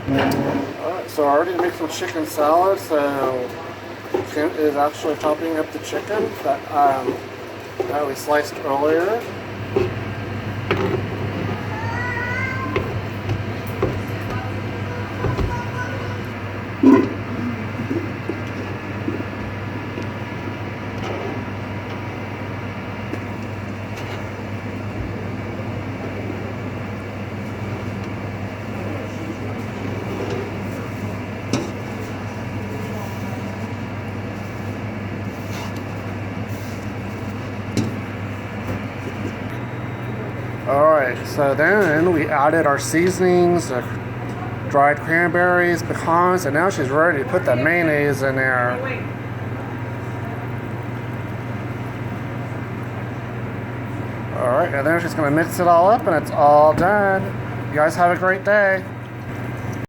Alright, so I already made some chicken salad, so Kim is actually chopping up the chicken that we sliced earlier. Alright, so then we added our seasonings, dried cranberries, pecans, and now she's ready to put the mayonnaise in there. Alright, and then she's going to mix it all up and it's all done. You guys have a great day.